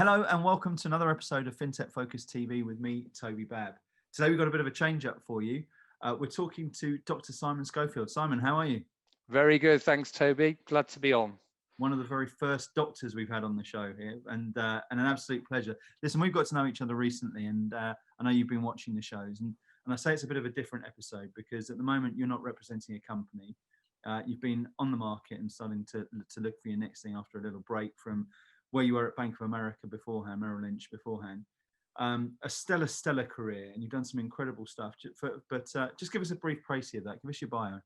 Hello and welcome to another episode of Fintech Focus TV with me, Toby. Today we've got a bit of a change up for you. We're talking to Dr. Simon Schofield. Simon, how are you? Very good, thanks Toby. Glad to be on. One of the very first doctors we've had on the show here, and an absolute pleasure. Listen, we've got to know each other recently, and I know you've been watching the shows, and I say it's a bit of a different episode because at the moment you're not representing a company. You've been on the market and starting to look for your next thing after a little break from where you were at Bank of America beforehand, Merrill Lynch beforehand. A stellar career, and you've done some incredible stuff. But just give us a brief précis of that. Give us your bio.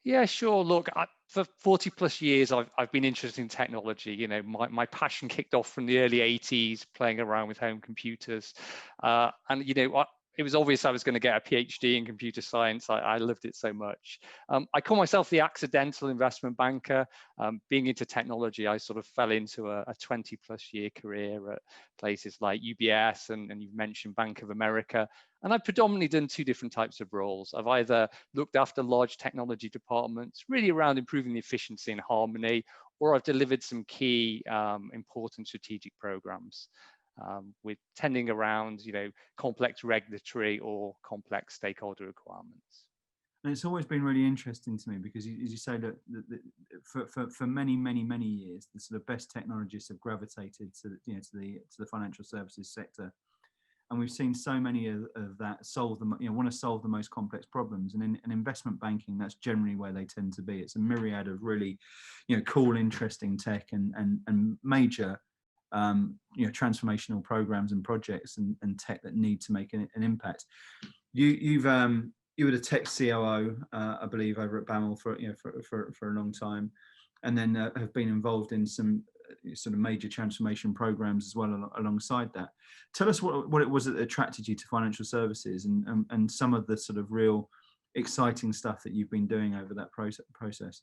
Yeah, sure. Look, for 40 plus years, I've been interested in technology. You know, my passion kicked off from the early 80s, playing around with home computers. And, you know, it was obvious I was going to get a PhD in computer science. I loved it so much. I call myself the accidental investment banker. Being into technology, I sort of fell into a 20 plus year career at places like UBS and you've mentioned Bank of America. And I've predominantly done two different types of roles. I've either looked after large technology departments, really around improving the efficiency and harmony, or I've delivered some key important strategic programs. With tending around, you know, complex regulatory or complex stakeholder requirements. And it's always been really interesting to me because, as you say, that for many years, the sort of best technologists have gravitated to the financial services sector, and we've seen so many of that want to solve the most complex problems. And in investment banking, that's generally where they tend to be. It's a myriad of really, cool, interesting tech and major. Transformational programs and projects and tech that need to make an impact. You were the tech COO, I believe, over at BAML for a long time, and then have been involved in some sort of major transformation programs as well alongside that. Tell us what it was that attracted you to financial services and some of the sort of real exciting stuff that you've been doing over that process.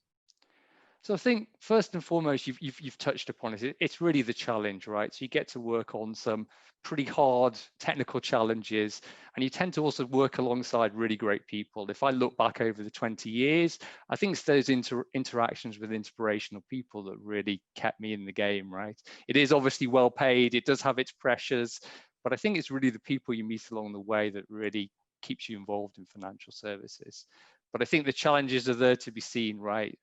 So I think first and foremost, you've touched upon it. It's really the challenge, right? So you get to work on some pretty hard technical challenges, and you tend to also work alongside really great people. If I look back over the 20 years, I think it's those interactions with inspirational people that really kept me in the game, right? It is obviously well paid. It does have its pressures, but I think it's really the people you meet along the way that really keeps you involved in financial services. But I think the challenges are there to be seen, right?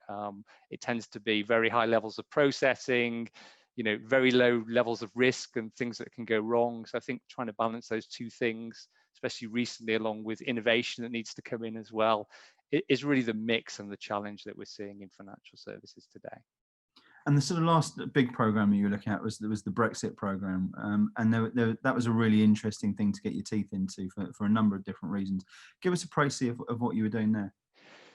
It tends to be very high levels of processing, very low levels of risk and things that can go wrong. So I think trying to balance those two things, especially recently, along with innovation that needs to come in as well, is really the mix and the challenge that we're seeing in financial services today. And the sort of last big program you were looking at was the Brexit program, and that was a really interesting thing to get your teeth into for a number of different reasons. Give us a précis of what you were doing there.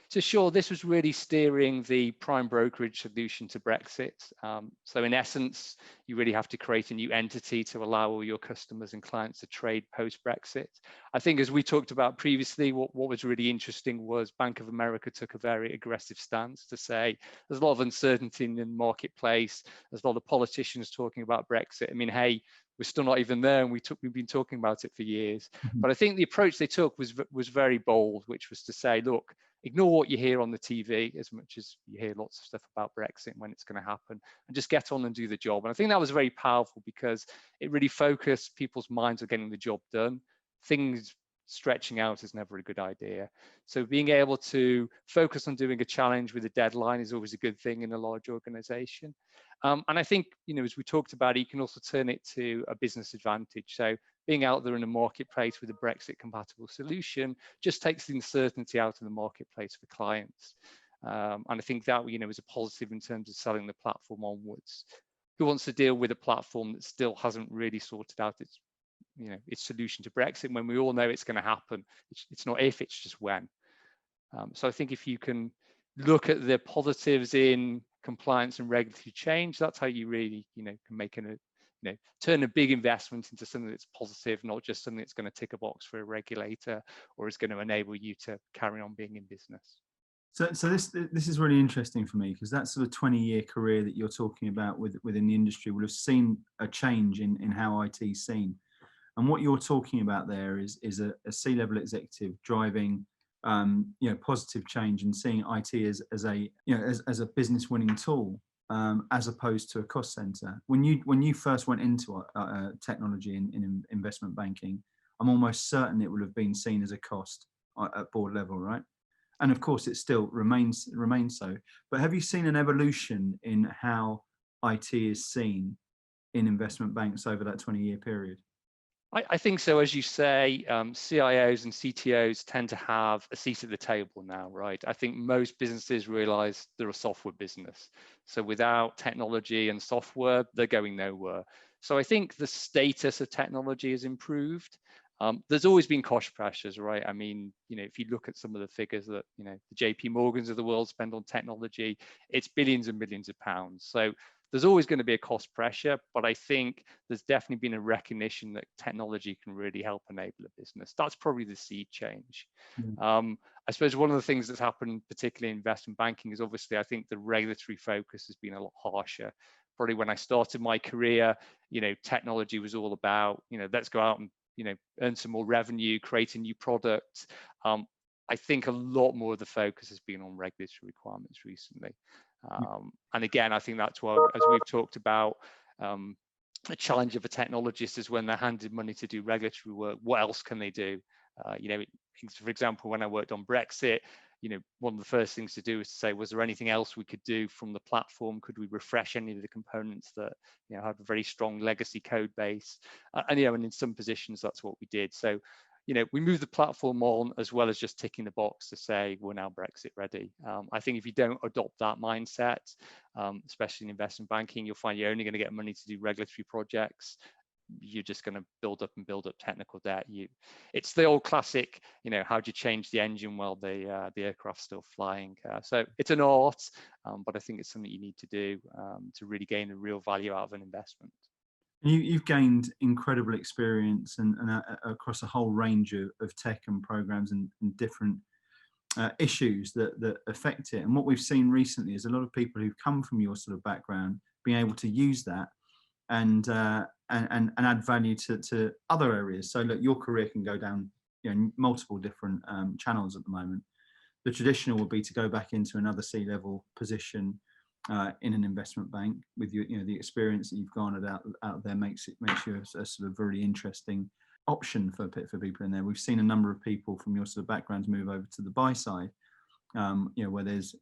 So sure, this was really steering the prime brokerage solution to Brexit. So in essence, you really have to create a new entity to allow all your customers and clients to trade post-Brexit. I think as we talked about previously, what was really interesting was Bank of America took a very aggressive stance to say there's a lot of uncertainty in the marketplace. There's a lot of politicians talking about Brexit. I mean, hey, we're still not even there, and we've been talking about it for years. Mm-hmm. But I think the approach they took was very bold, which was to say, look, ignore what you hear on the TV as much as you hear lots of stuff about Brexit and when it's going to happen, and just get on and do the job. And I think that was very powerful because it really focused people's minds on getting the job done. Things stretching out is never a good idea. So being able to focus on doing a challenge with a deadline is always a good thing in a large organization. And I think, as we talked about, you can also turn it to a business advantage. So being out there in the marketplace with a Brexit compatible solution just takes the uncertainty out of the marketplace for clients. And I think that, is a positive in terms of selling the platform onwards. Who wants to deal with a platform that still hasn't really sorted out its solution to Brexit when we all know it's going to happen? It's not if, it's just when. So I think if you can look at the positives in compliance and regulatory change, that's how you really, can make turn a big investment into something that's positive, not just something that's going to tick a box for a regulator or is going to enable you to carry on being in business. So this is really interesting for me because that sort of 20-year career that you're talking about within the industry will have seen a change in how IT's seen. And what you're talking about there is a C-level executive driving positive change and seeing IT as a business winning tool. as opposed to a cost center. When you first went into technology in investment banking, I'm almost certain it would have been seen as a cost at board level, right? And of course, it still remains so. But have you seen an evolution in how IT is seen in investment banks over that 20-year period? I think so. As you say, CIOs and CTOs tend to have a seat at the table now, right? I think most businesses realize they're a software business. So without technology and software, they're going nowhere. So I think the status of technology has improved. There's always been cost pressures, right? I mean, if you look at some of the figures that, the JP Morgans of the world spend on technology, it's billions and millions of pounds. So there's always going to be a cost pressure, but I think there's definitely been a recognition that technology can really help enable a business. That's probably the sea change. I suppose one of the things that's happened, particularly in investment banking, is obviously I think the regulatory focus has been a lot harsher. Probably when I started my career, technology was all about, let's go out and earn some more revenue, create a new product. I think a lot more of the focus has been on regulatory requirements recently. And again, I think that's why, as we've talked about, a challenge of a technologist is when they're handed money to do regulatory work, what else can they do? For example, when I worked on Brexit, one of the first things to do is to say, was there anything else we could do from the platform? Could we refresh any of the components that have a very strong legacy code base? And in some positions, that's what we did. So we moved the platform on as well as just ticking the box to say we're now Brexit ready. I think if you don't adopt that mindset, especially in investment banking, you'll find you're only going to get money to do regulatory projects. You're just going to build up technical debt. It's the old classic, how do you change the engine while the aircraft's still flying? So it's an art, but I think it's something you need to do to really gain a real value out of an investment. You've gained incredible experience and across a whole range of tech and programs and different issues that affect it. And what we've seen recently is a lot of people who've come from your sort of background being able to use that and add value to other areas. So look, your career can go down multiple different channels at the moment. The traditional would be to go back into another C-level position in an investment bank with the experience that you've garnered out there makes you a sort of very interesting option for people in there. We've seen a number of people from your sort of backgrounds move over to the buy side, where there's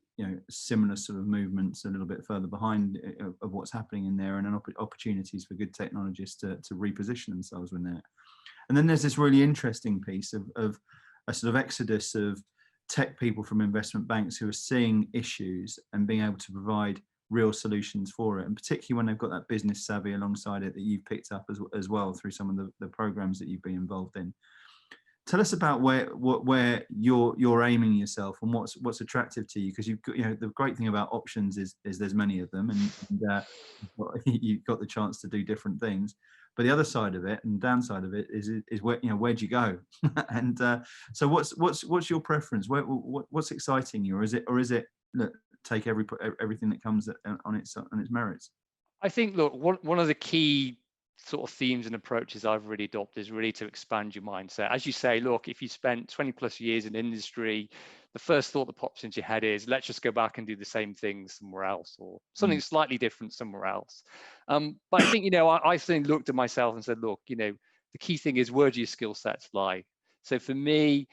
similar sort of movements a little bit further behind of what's happening in there, and opportunities for good technologists to reposition themselves in there. And then there's this really interesting piece of a sort of exodus of tech people from investment banks who are seeing issues and being able to provide real solutions for it, and particularly when they've got that business savvy alongside it that you've picked up as well through some of the programs that you've been involved in. Tell us about where you're aiming yourself and what's attractive to you, because you've got, the great thing about options is there's many of them, and you've got the chance to do different things. But the other side of it and downside of it is where where'd you go? And so what's your preference? What's exciting you, or is it look, take everything that comes on its merits? I think, look, one of the key sort of themes and approaches I've really adopted is really to expand your mindset. As you say, look, if you spent 20 plus years in industry, the first thought that pops into your head is, let's just go back and do the same thing somewhere else, or something slightly different somewhere else. But I think, I certainly looked at myself and said, look, the key thing is, where do your skill sets lie? So for me,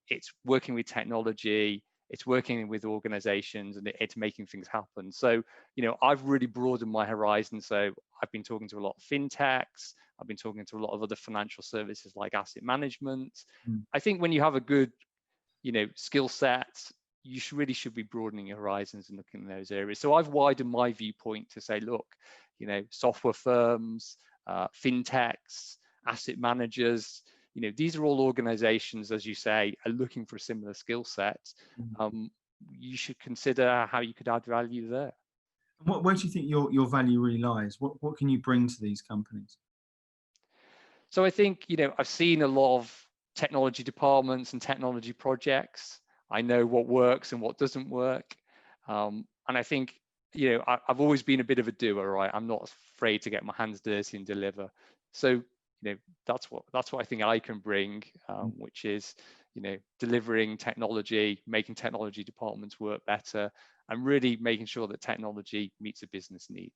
it's working with technology, it's working with organizations, and it's making things happen. So, I've really broadened my horizon. So I've been talking to a lot of fintechs. I've been talking to a lot of other financial services like asset management. I think when you have a good, skill set, you really should be broadening your horizons and looking in those areas. So I've widened my viewpoint to say, look, software firms, fintechs, asset managers, these are all organizations, as you say, are looking for a similar skill set. You should consider how you could add value there. Where do you think your value really lies? What can you bring to these companies? So I think, I've seen a lot of technology departments and technology projects. I know what works and what doesn't work. And I think, I've always been a bit of a doer, right? I'm not afraid to get my hands dirty and deliver. So, that's what I think I can bring, which is, delivering technology, making technology departments work better, and really making sure that technology meets a business need.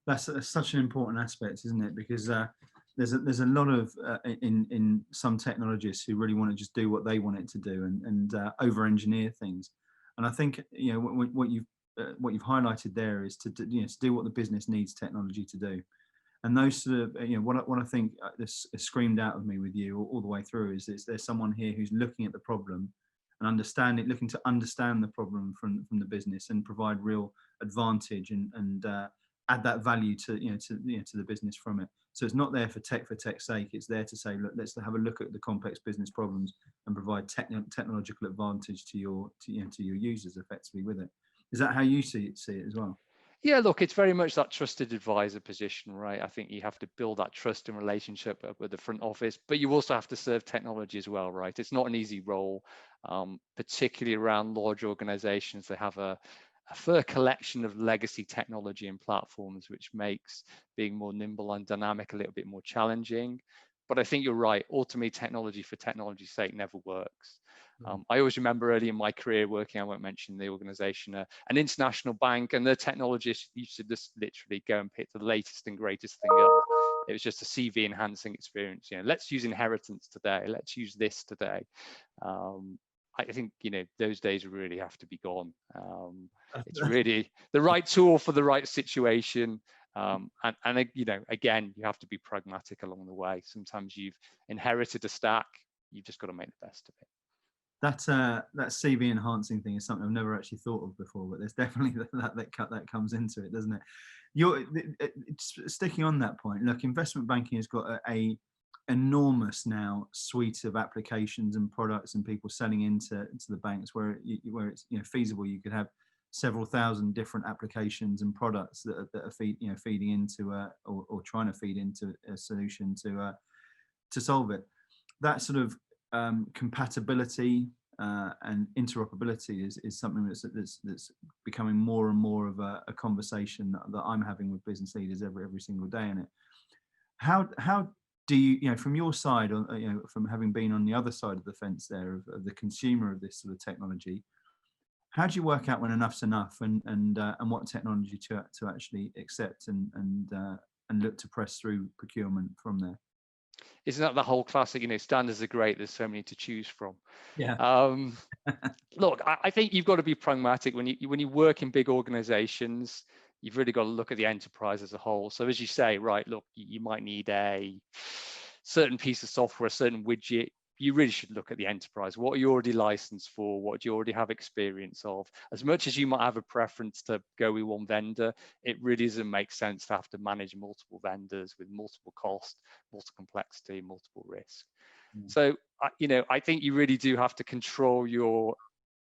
That's such an important aspect, isn't it? Because there's a lot of in some technologists who really want to just do what they want it to do and over engineer things. And I think what you've highlighted there is to do what the business needs technology to do. And those sort of what I think this screamed out of me with you all the way through is there's someone here who's looking at the problem and looking to understand the problem from the business and provide real advantage and add that value to the business from it. So it's not there for tech's sake. It's there to say, look, let's have a look at the complex business problems and provide technological advantage to your users effectively with it. Is that how you see it as well? Yeah, look, it's very much that trusted advisor position, right? I think you have to build that trust and relationship with the front office, but you also have to serve technology as well, right? It's not an easy role, particularly around large organizations. They have a fair collection of legacy technology and platforms, which makes being more nimble and dynamic a little bit more challenging. But I think you're right, automate technology for technology's sake never works. I always remember early in my career working, I won't mention the organization, an international bank, and their technologists used to just literally go and pick the latest and greatest thing up. It was just a CV enhancing experience. Let's use inheritance today. Let's use this today. I think, those days really have to be gone. It's really the right tool for the right situation. And again, you have to be pragmatic along the way. Sometimes you've inherited a stack, you've just got to make the best of it. That CV enhancing thing is something I've never actually thought of before, but there's definitely that comes into it, doesn't it? Sticking on that point, look, investment banking has got a enormous now suite of applications and products and people selling into the banks where it's feasible. You could have several thousand different applications and products that are feeding into or trying to feed into a solution to solve it. That sort of compatibility and interoperability is something that's becoming more and more of a conversation that I'm having with business leaders every single day in it. How do you, from your side, from having been on the other side of the fence there of the consumer of this sort of technology, how do you work out when enough's enough and what technology to actually accept and look to press through procurement from there? Isn't that the whole classic, standards are great, there's so many to choose from. Yeah. Look, I think you've got to be pragmatic when you work in big organizations. You've really got to look at the enterprise as a whole. So as you say, right, look, you might need a certain piece of software, a certain widget. You really should look at the enterprise. What are you already licensed for? What do you already have experience of? As much as you might have a preference to go with one vendor, it really doesn't make sense to have to manage multiple vendors with multiple cost, multiple complexity, multiple risk. So, I think you really do have to control your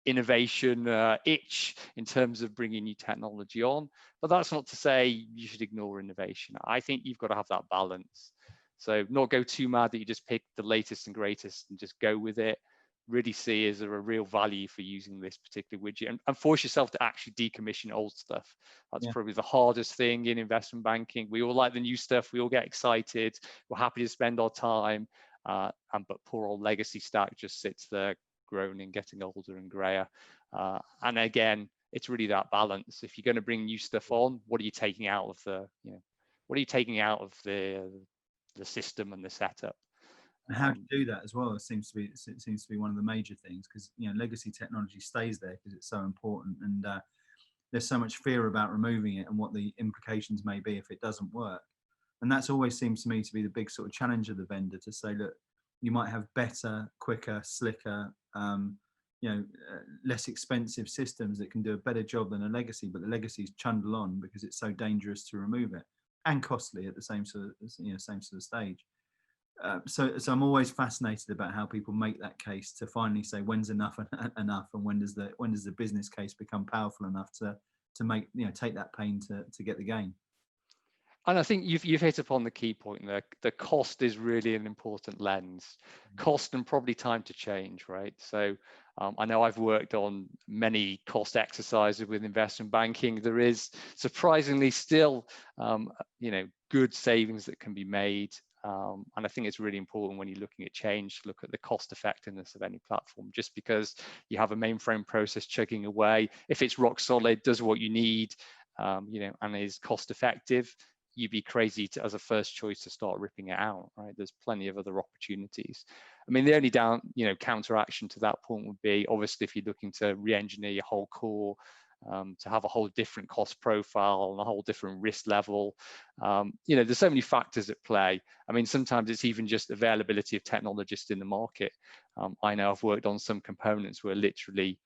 innovation itch in terms of bringing new technology on. But that's not to say you should ignore innovation. I think you've got to have that balance. So not go too mad that you just pick the latest and greatest and just go with it. Really see, is there a real value for using this particular widget, and force yourself to actually decommission old stuff. That's probably the hardest thing in investment banking. We all like the new stuff. We all get excited. We're happy to spend our time. But poor old legacy stack just sits there groaning, getting older and grayer. And again, it's really that balance. If you're going to bring new stuff on, what are you taking out of the system and the setup? And how do you do that as well? It seems to be one of the major things, because legacy technology stays there because it's so important, and there's so much fear about removing it and what the implications may be if it doesn't work. And that's always seems to me to be the big sort of challenge of the vendor, to say, look, you might have better, quicker, slicker, less expensive systems that can do a better job than a legacy, but the legacy is trundle on because it's so dangerous to remove it and costly at the same sort of stage. So I'm always fascinated about how people make that case to finally say when's enough enough, and when does the business case become powerful enough to make take that pain to get the gain. And I think you've hit upon the key point there. The cost is really an important lens. Cost and probably time to change, right? So I know I've worked on many cost exercises with investment banking. There is surprisingly still, good savings that can be made. And I think it's really important when you're looking at change to look at the cost effectiveness of any platform. Just because you have a mainframe process chugging away, if it's rock solid, does what you need, and is cost effective, you'd be crazy as a first choice to start ripping it out, right? There's plenty of other opportunities. I mean, the only counteraction to that point would be, obviously, if you're looking to re-engineer your whole core, to have a whole different cost profile and a whole different risk level. There's so many factors at play. I mean, sometimes it's even just availability of technologists in the market. I know I've worked on some components where literally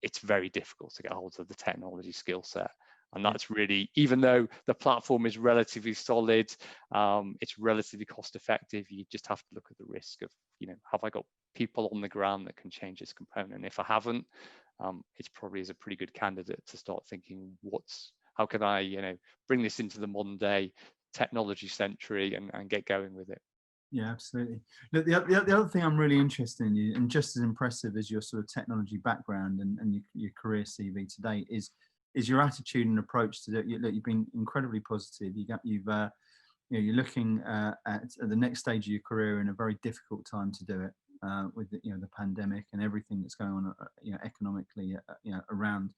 it's very difficult to get hold of the technology skill set. And that's really, even though the platform is relatively solid, it's relatively cost effective, you just have to look at the risk of, have I got people on the ground that can change this component? If I haven't, it's probably is a pretty good candidate to start thinking, how can I, bring this into the modern day technology century and get going with it. Yeah, absolutely. Look, the other thing I'm really interested in, and just as impressive as your sort of technology background and your career CV to date, is your attitude and approach to it. You've been incredibly positive. You're looking at the next stage of your career in a very difficult time to do it, with the pandemic and everything that's going on, economically, around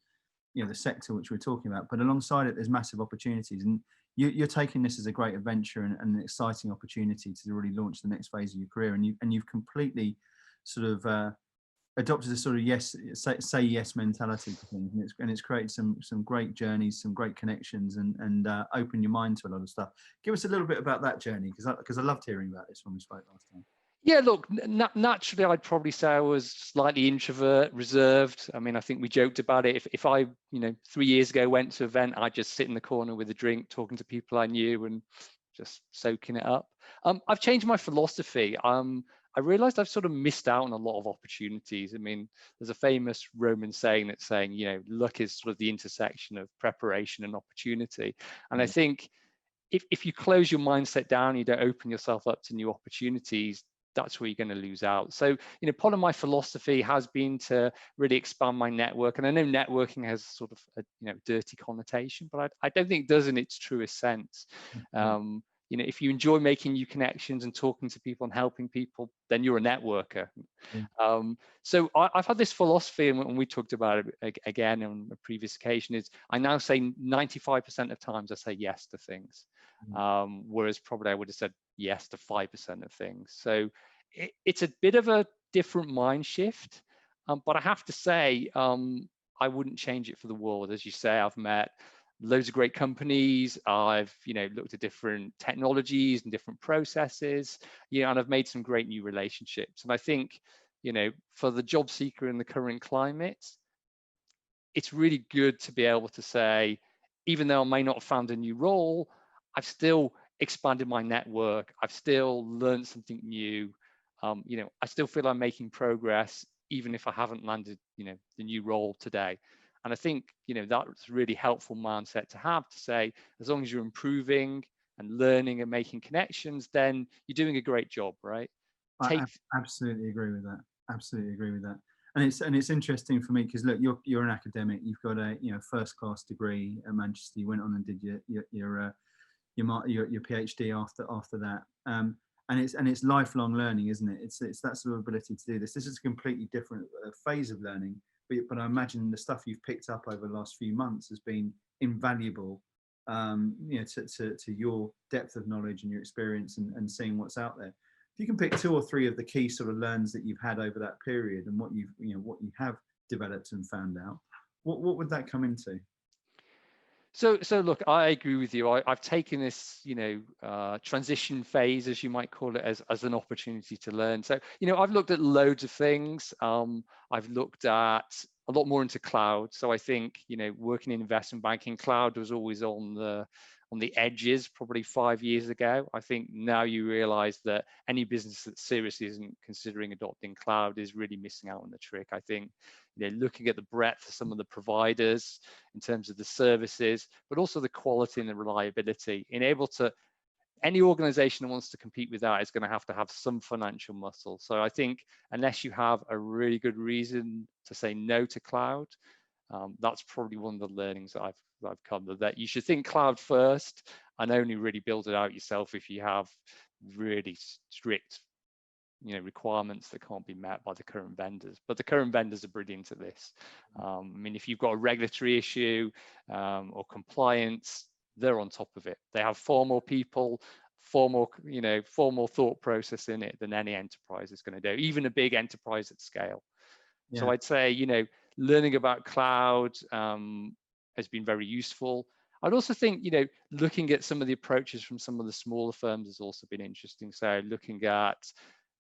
the sector which we're talking about. But alongside it, there's massive opportunities, and you're taking this as a great adventure and an exciting opportunity to really launch the next phase of your career. And you've completely sort of adopted a sort of say yes mentality to things, and it's created some great journeys, some great connections, and opened your mind to a lot of stuff. Give us a little bit about that journey, because I loved hearing about this when we spoke last time. Yeah, look, naturally, I'd probably say I was slightly introvert, reserved. I mean, I think we joked about it. If I, 3 years ago went to an event, I'd just sit in the corner with a drink, talking to people I knew and just soaking it up. I've changed my philosophy. I realized I've sort of missed out on a lot of opportunities. I mean, there's a famous Roman saying that's saying, luck is sort of the intersection of preparation and opportunity. And I think if you close your mindset down, you don't open yourself up to new opportunities, that's where you're going to lose out. So, part of my philosophy has been to really expand my network. And I know networking has sort of a dirty connotation, but I don't think it does in its truest sense. If you enjoy making new connections and talking to people and helping people, then you're a networker. So I've had this philosophy, and when we talked about it again on a previous occasion, is I now say 95% of times I say yes to things, whereas probably I would have said yes to 5% of things. So it's a bit of a different mind shift, but I have to say I wouldn't change it for the world. As you say, I've met loads of great companies. I've looked at different technologies and different processes, and I've made some great new relationships. And I think for the job seeker in the current climate, it's really good to be able to say, even though I may not have found a new role, I've still expanded my network. I've still learned something new. I still feel I'm making progress, even if I haven't landed the new role today. And I think, that's a really helpful mindset to have, to say, as long as you're improving and learning and making connections, then you're doing a great job, right? I absolutely agree with that. Absolutely agree with that. And it's interesting for me because look, you're an academic. You've got a first class degree at Manchester. You went on and did your PhD after that. And it's lifelong learning, isn't it? It's that sort of ability to do this. This is a completely different phase of learning. But I imagine the stuff you've picked up over the last few months has been invaluable, to your depth of knowledge and your experience and seeing what's out there. If you can pick 2 or 3 of the key sort of learns that you've had over that period and what you have developed and found out, what would that come into? So look, I agree with you. I've taken this, transition phase, as you might call it, as an opportunity to learn. So, I've looked at loads of things. I've looked at a lot more into cloud. So I think, working in investment banking, cloud was always on on the edges probably 5 years ago. I think now you realize that any business that seriously isn't considering adopting cloud is really missing out on the trick. I think, looking at the breadth of some of the providers in terms of the services, but also the quality and the reliability, any organization that wants to compete with that is going to have some financial muscle. So I think unless you have a really good reason to say no to cloud, that's probably one of the learnings that I've come to, that you should think cloud first and only really build it out yourself if you have really strict requirements that can't be met by the current vendors. But the current vendors are brilliant at this. I mean, if you've got a regulatory issue or compliance, they're on top of it. They have far more people, far more thought process in it than any enterprise is going to do, even a big enterprise at scale. Yeah. So I'd say, learning about cloud has been very useful. I'd also think, looking at some of the approaches from some of the smaller firms has also been interesting. So looking at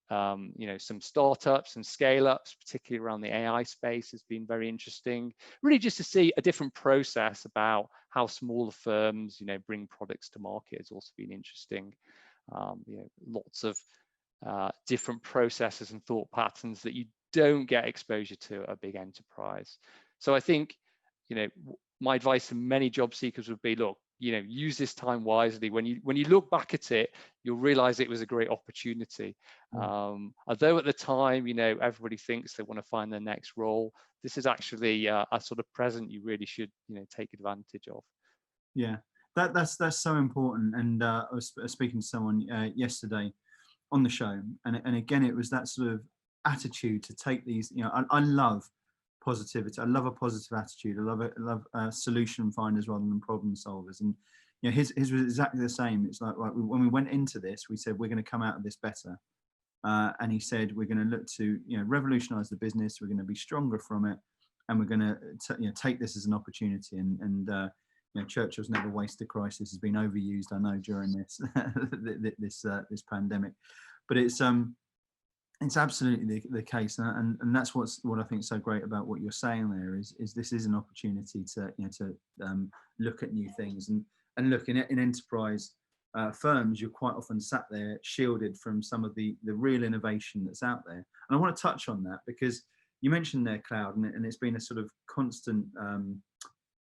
some startups and scale-ups, particularly around the AI space, has been very interesting. Really just to see a different process about how smaller firms, bring products to market has also been interesting. Lots of different processes and thought patterns that you don't get exposure to at a big enterprise. So I think, my advice to many job seekers would be, look, use this time wisely. When you look back at it, you'll realize it was a great opportunity. Although at the time, everybody thinks they want to find their next role, this is actually a sort of present you really should, take advantage of. Yeah, that's so important. And I was speaking to someone yesterday on the show, and again, it was that sort of attitude to take these. I love positivity. I love a positive attitude. I love solution finders rather than problem solvers. And his was exactly the same. It's like, right, when we went into this, we said we're going to come out of this better. And he said we're going to look to revolutionize the business. We're going to be stronger from it, and we're going to take this as an opportunity. And Churchill's never waste a crisis has been overused, I know, during this this pandemic, but it's absolutely the case, and that's what I think is so great about what you're saying there is this is an opportunity to look at new things and look in enterprise firms. You're quite often sat there shielded from some of the real innovation that's out there, and I want to touch on that because you mentioned their cloud, and it's been a sort of constant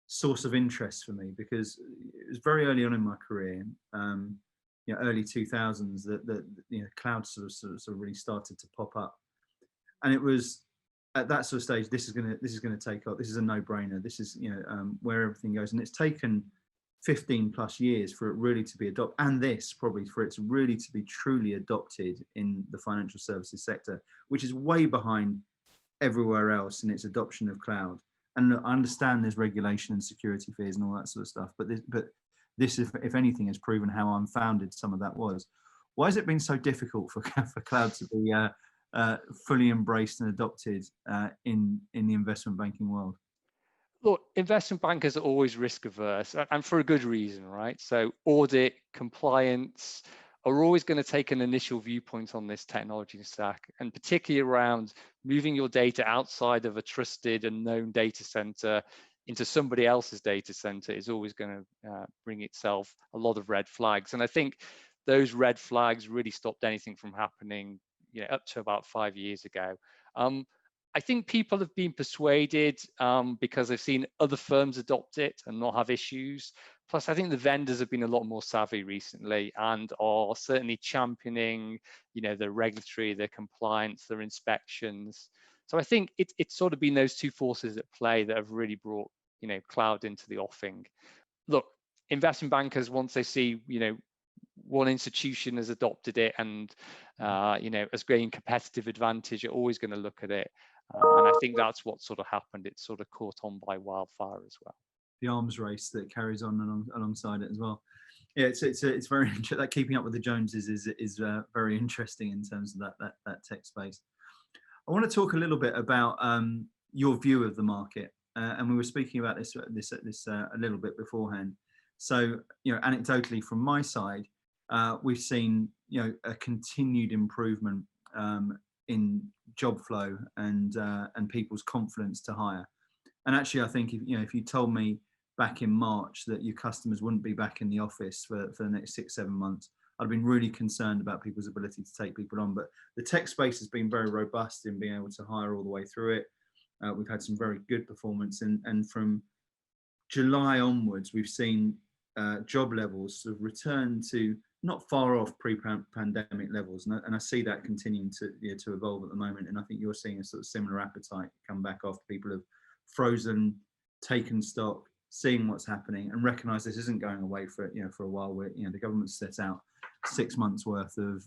source of interest for me because it was very early on in my career. Early 2000s that cloud sort of really started to pop up, and it was at that sort of stage this is going to take off. This is a no-brainer. This is where everything goes, and it's taken 15 plus years for it really to be adopted, and this probably for it to really to be truly adopted in the financial services sector, which is way behind everywhere else in its adoption of cloud. And I understand there's regulation and security fears and all that sort of stuff, but this, if anything, has proven how unfounded some of that was. Why has it been so difficult for cloud to be fully embraced and adopted in the investment banking world? Look, investment bankers are always risk averse, and for a good reason, right? So audit, compliance are always going to take an initial viewpoint on this technology stack, and particularly around moving your data outside of a trusted and known data center into somebody else's data center is always going to bring itself a lot of red flags. And I think those red flags really stopped anything from happening, up to about 5 years ago. I think people have been persuaded because they've seen other firms adopt it and not have issues. Plus, I think the vendors have been a lot more savvy recently and are certainly championing, their regulatory, their compliance, their inspections. So I think it's sort of been those two forces at play that have really brought, cloud into the offing. Look, investment bankers, once they see, one institution has adopted it and, has gained competitive advantage, are always going to look at it. And I think that's what sort of happened. It's sort of caught on by wildfire as well. The arms race that carries on alongside it as well. Yeah, it's very interesting. That keeping up with the Joneses is very interesting in terms of that tech space. I want to talk a little bit about your view of the market, and we were speaking about this a little bit beforehand. So, anecdotally from my side, we've seen a continued improvement in job flow and people's confidence to hire. And actually, I think if you told me back in March that your customers wouldn't be back in the office for the next 6-7 months, I'd been really concerned about people's ability to take people on. But the tech space has been very robust in being able to hire all the way through it. We've had some very good performance, and from July onwards, we've seen job levels sort of return to not far off pre-pandemic levels, and I see that continuing to evolve at the moment. And I think you're seeing a sort of similar appetite come back after people have frozen, taken stock, seeing what's happening, and recognise this isn't going away for a while. Where the government set out 6 months worth of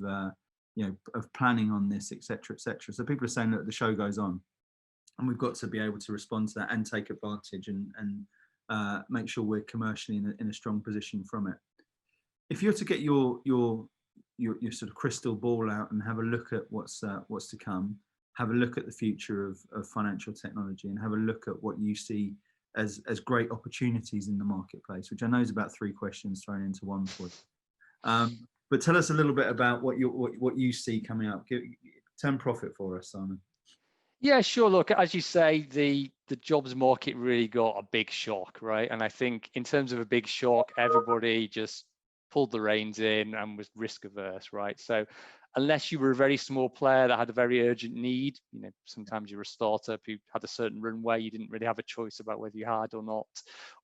of planning on this, etc., etc. So people are saying that the show goes on, and we've got to be able to respond to that and take advantage and make sure we're commercially in a strong position from it. If you're to get your sort of crystal ball out and have a look at what's to come, have a look at the future of financial technology, and have a look at what you see as great opportunities in the marketplace, which I know is about 3 questions thrown into one for you. But tell us a little bit about what you see coming up. Turn profit for us, Simon. Yeah, sure. Look, as you say, the jobs market really got a big shock, right? And I think in terms of a big shock, everybody just pulled the reins in and was risk averse, right? So unless you were a very small player that had a very urgent need, sometimes you're a startup who had a certain runway, you didn't really have a choice about whether you had or not,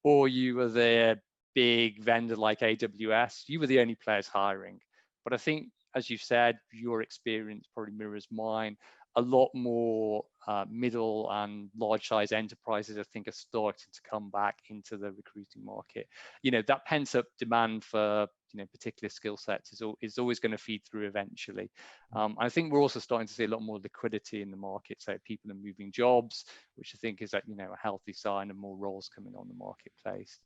or you were the big vendor like AWS, you were the only players hiring. But I think, as you've said, your experience probably mirrors mine. A lot more middle and large size enterprises, I think, are starting to come back into the recruiting market. That pent up demand for particular skill sets is always going to feed through eventually. I think we're also starting to see a lot more liquidity in the market. So people are moving jobs, which I think is a healthy sign of more roles coming on the marketplace.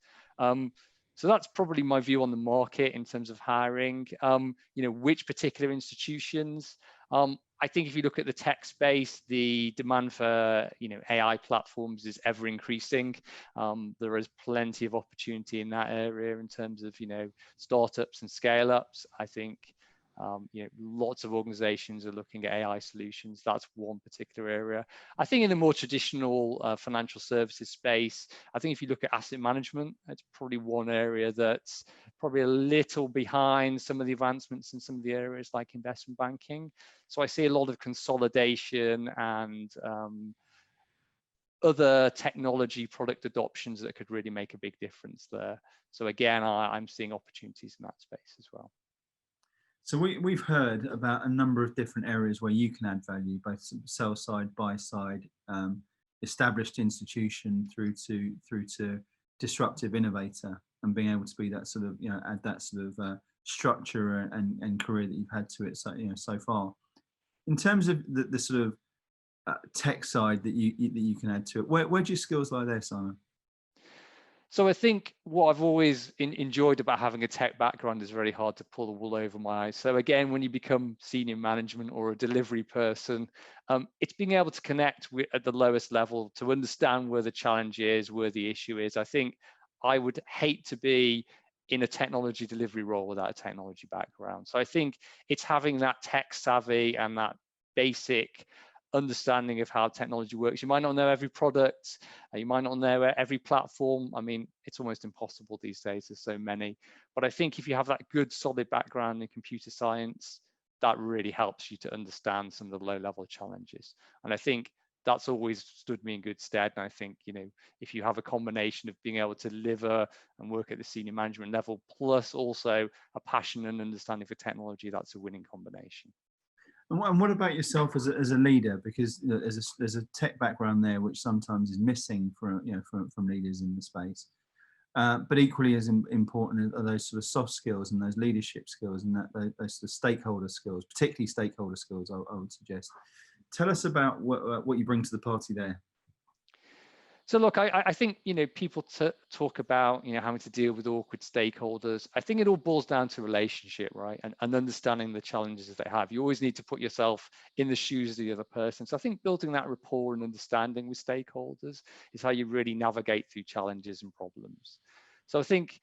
So that's probably my view on the market in terms of hiring. Which particular institutions? I think if you look at the tech space, the demand for AI platforms is ever increasing. There is plenty of opportunity in that area in terms of startups and scale ups. I think lots of organizations are looking at AI solutions. That's one particular area. I think in the more traditional financial services space, I think if you look at asset management, it's probably one area that's probably a little behind some of the advancements in some of the areas like investment banking. So I see a lot of consolidation and other technology product adoptions that could really make a big difference there. So again, I'm seeing opportunities in that space as well. So we've heard about a number of different areas where you can add value, both sell side, buy side, established institution through to disruptive innovator, and being able to be that sort of add that sort of structure and career that you've had to it so far. In terms of the sort of tech side that you can add to it, where do your skills lie there, Simon? So I think what I've always enjoyed about having a tech background is very hard to pull the wool over my eyes. So again, when you become senior management or a delivery person, it's being able to connect at the lowest level to understand where the challenge is, where the issue is. I think I would hate to be in a technology delivery role without a technology background. So I think it's having that tech savvy and that basic understanding of how technology works. You might not know every product, you might not know every platform. I mean, it's almost impossible these days, there's so many. But I think if you have that good solid background in computer science, that really helps you to understand some of the low-level challenges. And I think that's always stood me in good stead. And I think, if you have a combination of being able to deliver and work at the senior management level, plus also a passion and understanding for technology, that's a winning combination. And what about yourself as a leader? Because there's a tech background there, which sometimes is missing from leaders in the space. But equally as important are those sort of soft skills and those leadership skills and those sort of stakeholder skills, particularly stakeholder skills, I would suggest. Tell us about what you bring to the party there. So look, I think, people talk about, having to deal with awkward stakeholders. I think it all boils down to relationship, right? And understanding the challenges that they have. You always need to put yourself in the shoes of the other person. So I think building that rapport and understanding with stakeholders is how you really navigate through challenges and problems. So I think,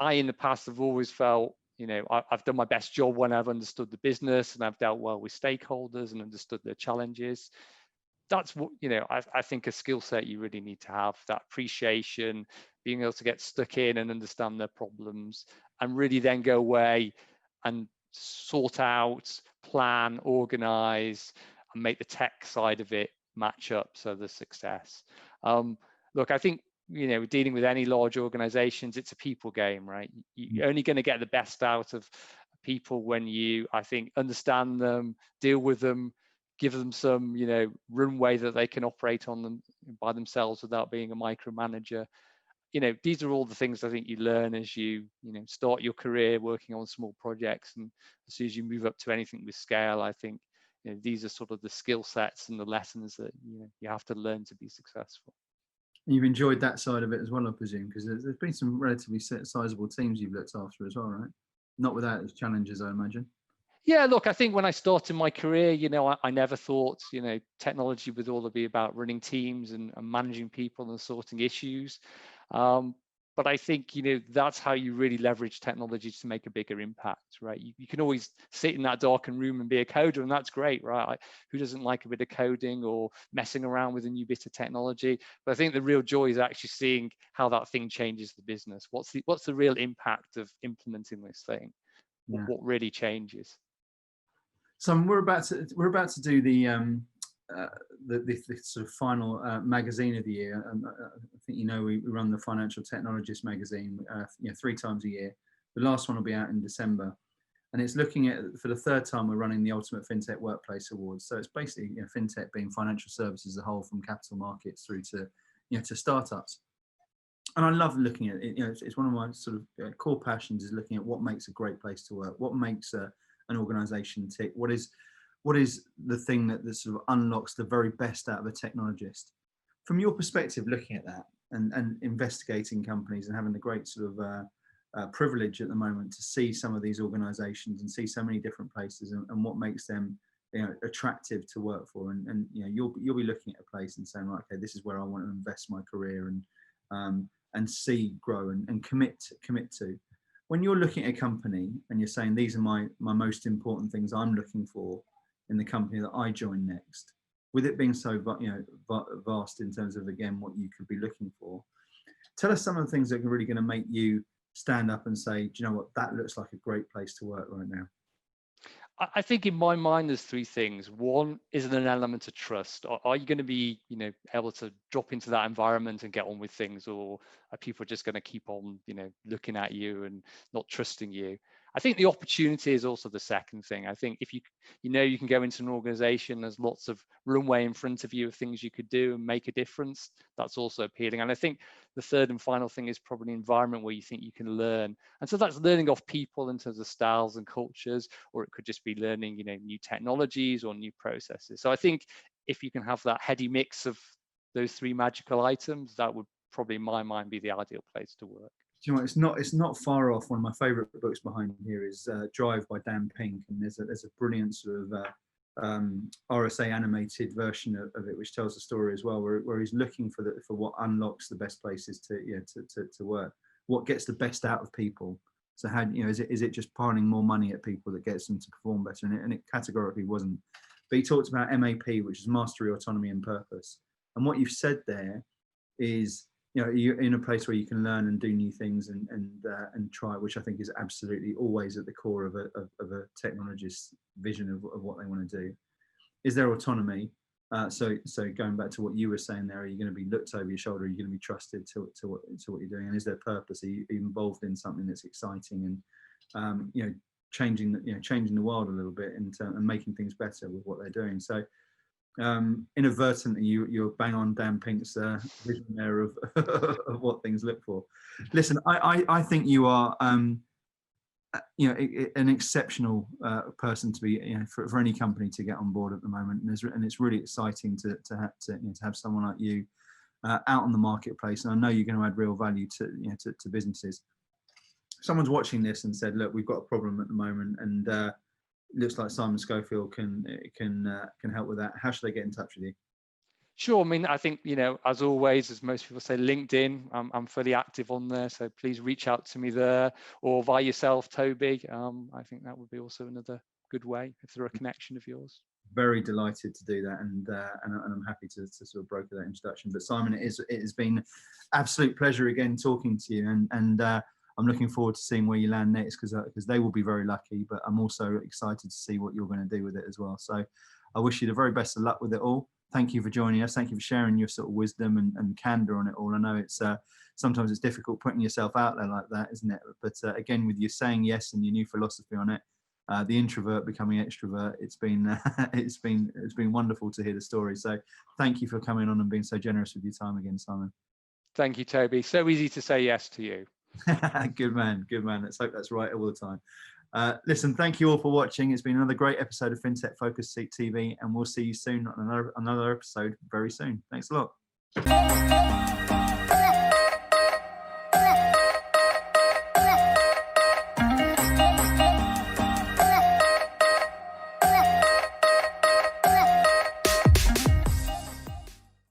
I in the past have always felt, I've done my best job when I've understood the business and I've dealt well with stakeholders and understood their challenges. that's what, I think a skill set you really need to have, that appreciation, being able to get stuck in and understand their problems, and really then go away and sort out, plan, organize, and make the tech side of it match up so there's success. Look, I think, dealing with any large organizations, it's a people game, right? You're only going to get the best out of people when you, I think, understand them, deal with them, give them some, runway that they can operate on them by themselves without being a micromanager. These are all the things I think you learn as you, start your career working on small projects, and as soon as you move up to anything with scale, I think, these are sort of the skill sets and the lessons that you have to learn to be successful. You've enjoyed that side of it as well, I presume, because there's been some relatively sizable teams you've looked after as well, right? Not without its challenges, I imagine. Yeah, look, I think when I started my career, I never thought, technology would all be about running teams and managing people and sorting issues. But I think, that's how you really leverage technology to make a bigger impact, right? You can always sit in that darkened room and be a coder, and that's great, right? Who doesn't like a bit of coding or messing around with a new bit of technology? But I think the real joy is actually seeing how that thing changes the business. What's the real impact of implementing this thing? Yeah. What really changes? So we're about to do the sort of final magazine of the year. I think we run the Financial Technologist magazine 3 times a year. The last one will be out in December, and it's looking at, for the 3rd time, we're running the Ultimate FinTech Workplace Awards. So it's basically FinTech being financial services as a whole, from capital markets through to to startups. And I love looking at it. It's one of my sort of core passions, is looking at what makes a great place to work, what makes an organization tick, what is the thing that sort of unlocks the very best out of a technologist. From your perspective, looking at that and investigating companies, and having the great sort of privilege at the moment to see some of these organizations and see so many different places, and what makes them attractive to work for, and you'll be looking at a place and saying, right, okay, this is where I want to invest my career and see grow and commit to. When you're looking at a company and you're saying, these are my most important things I'm looking for in the company that I join next, with it being so vast in terms of, again, what you could be looking for, tell us some of the things that are really going to make you stand up and say, do you know what, that looks like a great place to work right now? I think in my mind, there's 3 things. One is an element of trust. Are you going to be, able to drop into that environment and get on with things, or are people just going to keep on, looking at you and not trusting you? I think the opportunity is also the second thing. I think if you can go into an organization, there's lots of runway in front of you of things you could do and make a difference. That's also appealing. And I think the third and final thing is probably an environment where you think you can learn. And so that's learning off people in terms of styles and cultures, or it could just be learning, new technologies or new processes. So I think if you can have that heady mix of those 3 magical items, that would probably, in my mind, be the ideal place to work. Do you know what, it's not far off. One of my favorite books behind here is Drive by Dan Pink, and there's a brilliant sort of RSA animated version of it, which tells the story as well, where he's looking for what unlocks the best places to work, what gets the best out of people. So how, is it just piling more money at people that gets them to perform better? And it categorically wasn't. But he talked about MAP, which is mastery, autonomy, and purpose. And what you've said there is, you're in a place where you can learn and do new things and try, which I think is absolutely always at the core of a technologist's vision of what they want to do. Is there autonomy? So going back to what you were saying there, are you going to be looked over your shoulder? Are you going to be trusted to what you're doing? And is there purpose? Are you involved in something that's exciting and changing the world a little bit and making things better with what they're doing? So inadvertently, you're bang on Dan Pink's vision there of what things look for. Listen, I think you are an exceptional person to be for any company to get on board at the moment, and it's really exciting to have someone like you out on the marketplace, and I know you're going to add real value to businesses. Someone's watching this and said, look, we've got a problem at the moment, and looks like Simon Schofield can help with that. How should they get in touch with you? Sure. I mean, I think, as always, as most people say, LinkedIn, I'm fully active on there. So please reach out to me there, or via yourself, Toby. I think that would be also another good way if they're a connection of yours. Very delighted to do that, and I'm happy to sort of broker that introduction. But Simon, it has been absolute pleasure again talking to you, and I'm looking forward to seeing where you land next, because they will be very lucky, but I'm also excited to see what you're going to do with it as well. So I wish you the very best of luck with it all. Thank you for joining us. Thank you for sharing your sort of wisdom and candor on it all. I know it's sometimes it's difficult putting yourself out there like that, isn't it? But again, with you saying yes and your new philosophy on it, the introvert becoming extrovert, it's been wonderful to hear the story. So thank you for coming on and being so generous with your time again, Simon. Thank you, Toby. So easy to say yes to you. Good man. Let's hope that's right all the time. Listen, thank you all for watching. It's been another great episode of Fintech Focus TV, and we'll see you soon on another episode very soon. Thanks a lot.